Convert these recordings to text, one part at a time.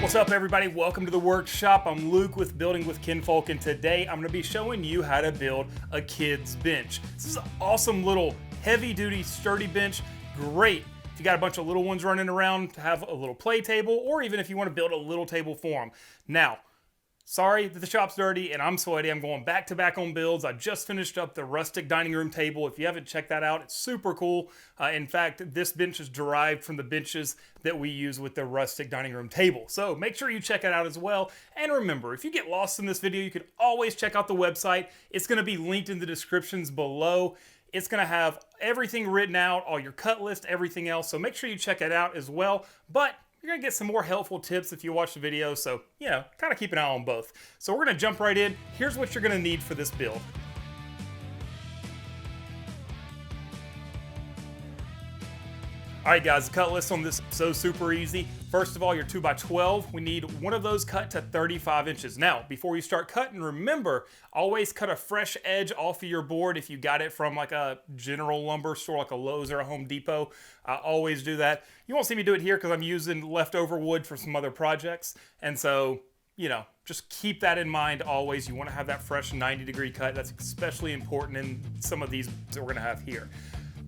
What's up, everybody? Welcome to the workshop. I'm Luke with Building with Kinfolk, and today I'm going to be showing you how to build a kid's bench. This is an awesome little heavy-duty, sturdy bench. Great if you got a bunch of little ones running around to have a little play table, or even if you want to build a little table for them. Now, sorry that the shop's dirty and I'm sweaty. I'm going back to back on builds. I just finished up the rustic dining room table. If you haven't checked that out, it's super cool. In fact, this bench is derived from the benches that we use with the rustic dining room table. So make sure you check it out as well. And remember, if you get lost in this video, you can always check out the website. It's going to be linked in the descriptions below. It's going to have everything written out, all your cut list, everything else. So make sure you check it out as well. But you're going to get some more helpful tips if you watch the video. So, you know, kind of keep an eye on both. So we're going to jump right in. Here's what you're going to need for this build. All right, guys, the cut list on this is so super easy. First of all, your 2x12, we need one of those cut to 35 inches. Now, before you start cutting, remember, always cut a fresh edge off of your board if you got it from like a general lumber store, like a Lowe's or a Home Depot. I always do that. You won't see me do it here because I'm using leftover wood for some other projects. And so, you know, just keep that in mind always. You want to have that fresh 90-degree cut. That's especially important in some of these that we're going to have here.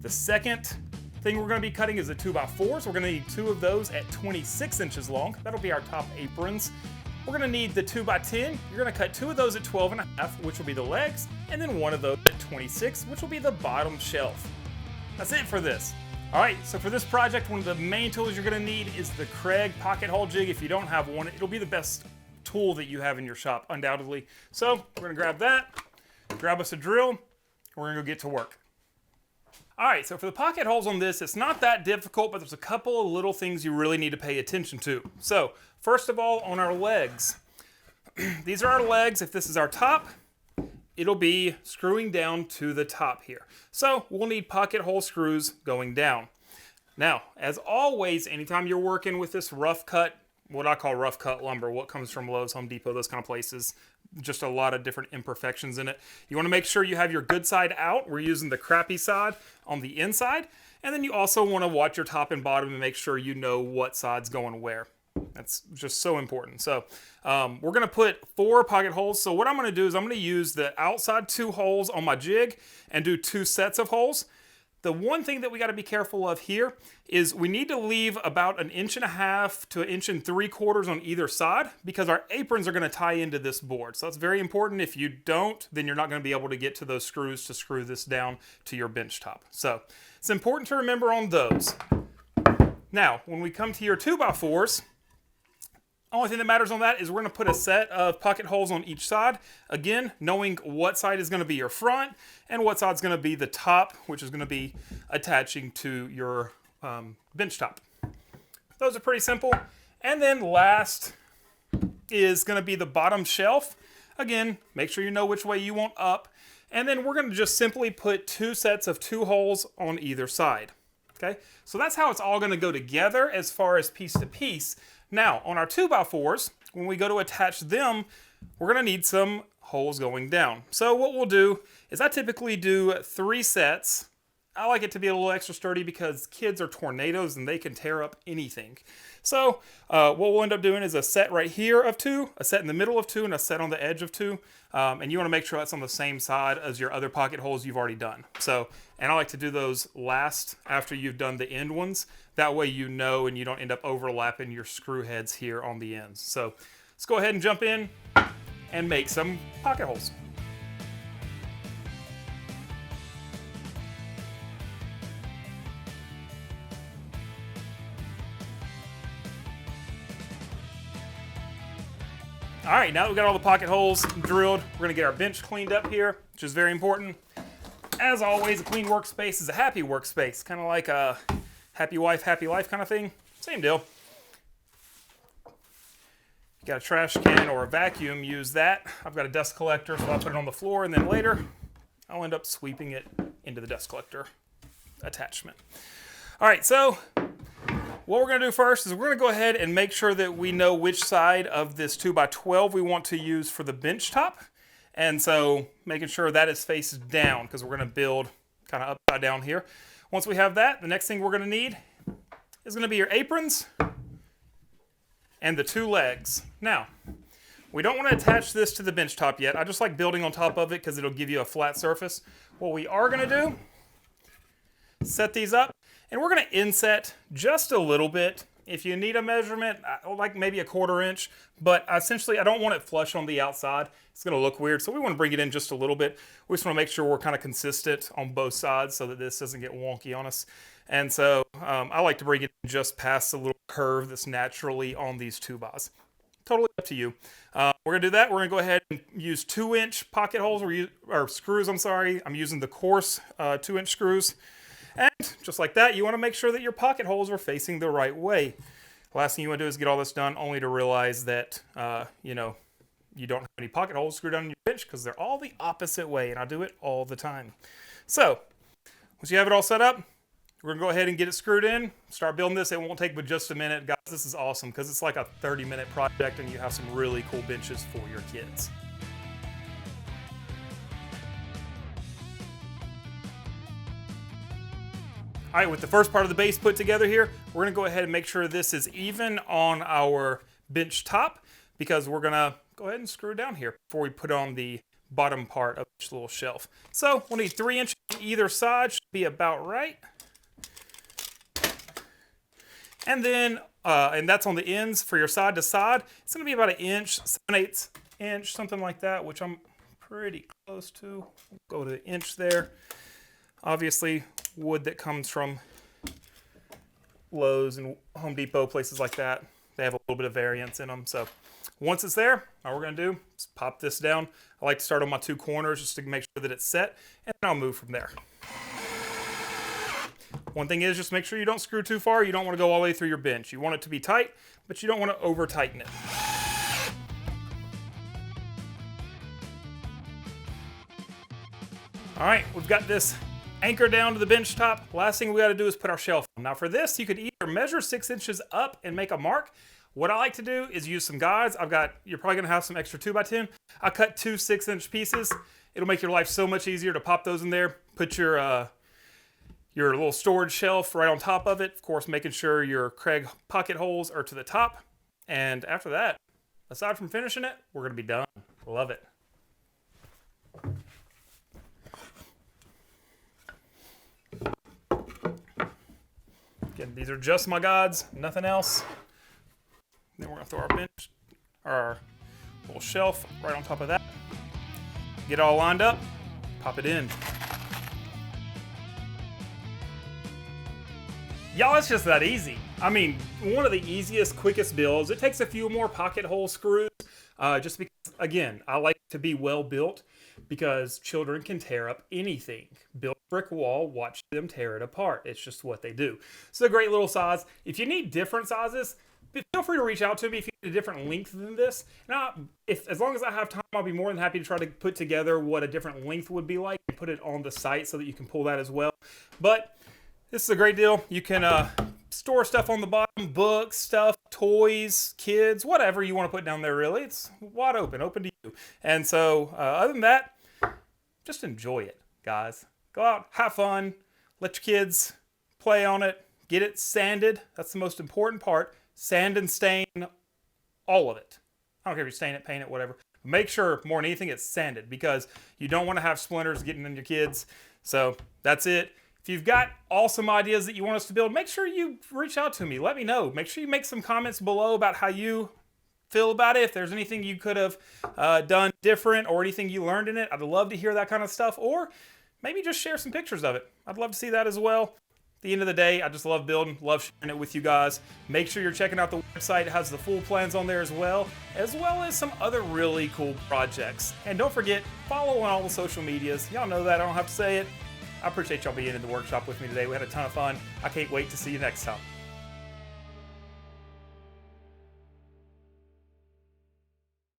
The second thing we're going to be cutting is the 2x4s. We're going to need two of those at 26 inches long. That'll be our top aprons. We're going to need the 2x10. You're going to cut two of those at 12.5, which will be the legs, and then one of those at 26, which will be the bottom shelf. That's it for this. All right, so for this project, one of the main tools you're going to need is the Kreg pocket hole jig. If you don't have one, it'll be the best tool that you have in your shop, undoubtedly. So we're going to grab that, grab us a drill, and we're going to go get to work. All right, so for the pocket holes on this, it's not that difficult, but there's a couple of little things you really need to pay attention to. So, first of all, on our legs. These are our legs. If this is our top, it'll be screwing down to the top here. So, we'll need pocket hole screws going down. Now, as always, anytime you're working with this rough cut, what I call rough cut lumber, what comes from Lowe's, Home Depot, those kind of places, just a lot of different imperfections in it. You want to make sure you have your good side out. We're using the crappy side on the inside. And then you also want to watch your top and bottom and make sure you know what side's going where. That's just so important. So we're going to put 4 pocket holes. So what I'm going to do is I'm going to use the outside 2 holes on my jig and do 2 sets of holes. The one thing that we got to be careful of here is we need to leave about 1.5 inches to 1.75 inches on either side because our aprons are going to tie into this board. So that's very important. If you don't, then you're not going to be able to get to those screws to screw this down to your bench top. So it's important to remember on those. Now, when we come to your 2x4s, only thing that matters on that is we're going to put a set of pocket holes on each side. Again, knowing what side is going to be your front and what side is going to be the top, which is going to be attaching to your bench top. Those are pretty simple. And then last is going to be the bottom shelf. Again, make sure you know which way you want up. And then we're going to just simply put 2 sets of 2 holes on either side. Okay, so that's how it's all going to go together as far as piece to piece. Now, on our 2x4s, when we go to attach them, we're going to need some holes going down. So what we'll do is I typically do 3 sets. I like it to be a little extra sturdy because kids are tornadoes and they can tear up anything. So what we'll end up doing is a set right here of 2, a set in the middle of 2, and a set on the edge of 2. And you want to make sure that's on the same side as your other pocket holes you've already done. So, and I like to do those last after you've done the end ones. That way you know and you don't end up overlapping your screw heads here on the ends. So let's go ahead and jump in and make some pocket holes. All right, now that we've got all the pocket holes drilled, we're gonna get our bench cleaned up here, which is very important. As always, a clean workspace is a happy workspace, kind of like a happy wife, happy life kind of thing. Same deal. You got a trash can or a vacuum, use that. I've got a dust collector, so I'll put it on the floor, and then later, I'll end up sweeping it into the dust collector attachment. All right, so what we're going to do first is we're going to go ahead and make sure that we know which side of this 2x12 we want to use for the bench top. And so making sure that is faced down because we're going to build kind of upside down here. Once we have that, the next thing we're going to need is going to be your aprons. and the 2 legs. Now, we don't want to attach this to the bench top yet. I just like building on top of it because it'll give you a flat surface. What we are going to do, set these up, and we're going to inset just a little bit. If you need a measurement, like maybe a 1/4 inch, but essentially I don't want it flush on the outside. It's going to look weird, so we want to bring it in just a little bit. We just want to make sure we're kind of consistent on both sides so that this doesn't get wonky on us. And so I like to bring it just past the little curve that's naturally on these 2x. Totally up to you. We're going to do that. We're going to go ahead and use 2-inch pocket holes, or screws, I'm sorry. I'm using the coarse 2-inch screws. And just like that, you want to make sure that your pocket holes are facing the right way. The last thing you want to do is get all this done only to realize that, you don't have any pocket holes screwed down in your bench because they're all the opposite way, and I do it all the time. So, once you have it all set up, we're going to go ahead and get it screwed in, start building this. It won't take but just a minute. Guys, this is awesome because it's like a 30-minute project and you have some really cool benches for your kids. All right, with the first part of the base put together here, we're going to go ahead and make sure this is even on our bench top because we're going to go ahead and screw down here before we put on the bottom part of each little shelf. So we'll need 3 inches on either side, should be about right. And then, and that's on the ends for your side to side. It's going to be about 1 inch, 7/8 inch, something like that, which I'm pretty close to. We'll go to the inch there. Obviously, wood that comes from Lowe's and Home Depot, places like that, they have a little bit of variance in them. So once it's there, all we're going to do is pop this down. I like to start on my 2 corners just to make sure that it's set, and then I'll move from there. One thing is just make sure you don't screw too far. You don't want to go all the way through your bench. You want it to be tight, but you don't want to over tighten it. All right, we've got this anchor down to the bench top. Last thing we got to do is put our shelf on. Now for this, you could either measure 6 inches up and make a mark. What I like to do is use some guides. You're probably going to have some extra 2x10. I cut 2 6-inch pieces. It'll make your life so much easier to pop those in there. Put your little storage shelf right on top of it. Of course, making sure your Kreg pocket holes are to the top. And after that, aside from finishing it, we're going to be done. Love it. Again, these are just my guides, nothing else. Then we're going to throw our bench, our little shelf right on top of that. Get it all lined up, pop it in. Y'all, it's just that easy. I mean, one of the easiest, quickest builds. It takes a few more pocket hole screws, just because, again, I like to be well built because children can tear up anything. Build a brick wall, watch them tear it apart. It's just what they do. It's a great little size. If you need different sizes, feel free to reach out to me if you need a different length than this. Now, as long as I have time, I'll be more than happy to try to put together what a different length would be like and put it on the site so that you can pull that as well. But this is a great deal. You can store stuff on the bottom, books, stuff, toys, kids, whatever you want to put down there, really. It's wide open to you. And so, other than that, just enjoy it, guys. Go out, have fun, let your kids play on it, get it sanded. That's the most important part. Sand and stain, all of it. I don't care if you stain it, paint it, whatever. Make sure, more than anything, it's sanded because you don't want to have splinters getting in your kids. So, that's it. If you've got awesome ideas that you want us to build, make sure you reach out to me. Let me know. Make sure you make some comments below about how you feel about it. If there's anything you could have done different or anything you learned in it, I'd love to hear that kind of stuff. Or maybe just share some pictures of it. I'd love to see that as well. At the end of the day, I just love building, love sharing it with you guys. Make sure you're checking out the website. It has the full plans on there as well as some other really cool projects. And don't forget, follow on all the social medias. Y'all know that. I don't have to say it. I appreciate y'all being in the workshop with me today. We had a ton of fun. I can't wait to see you next time.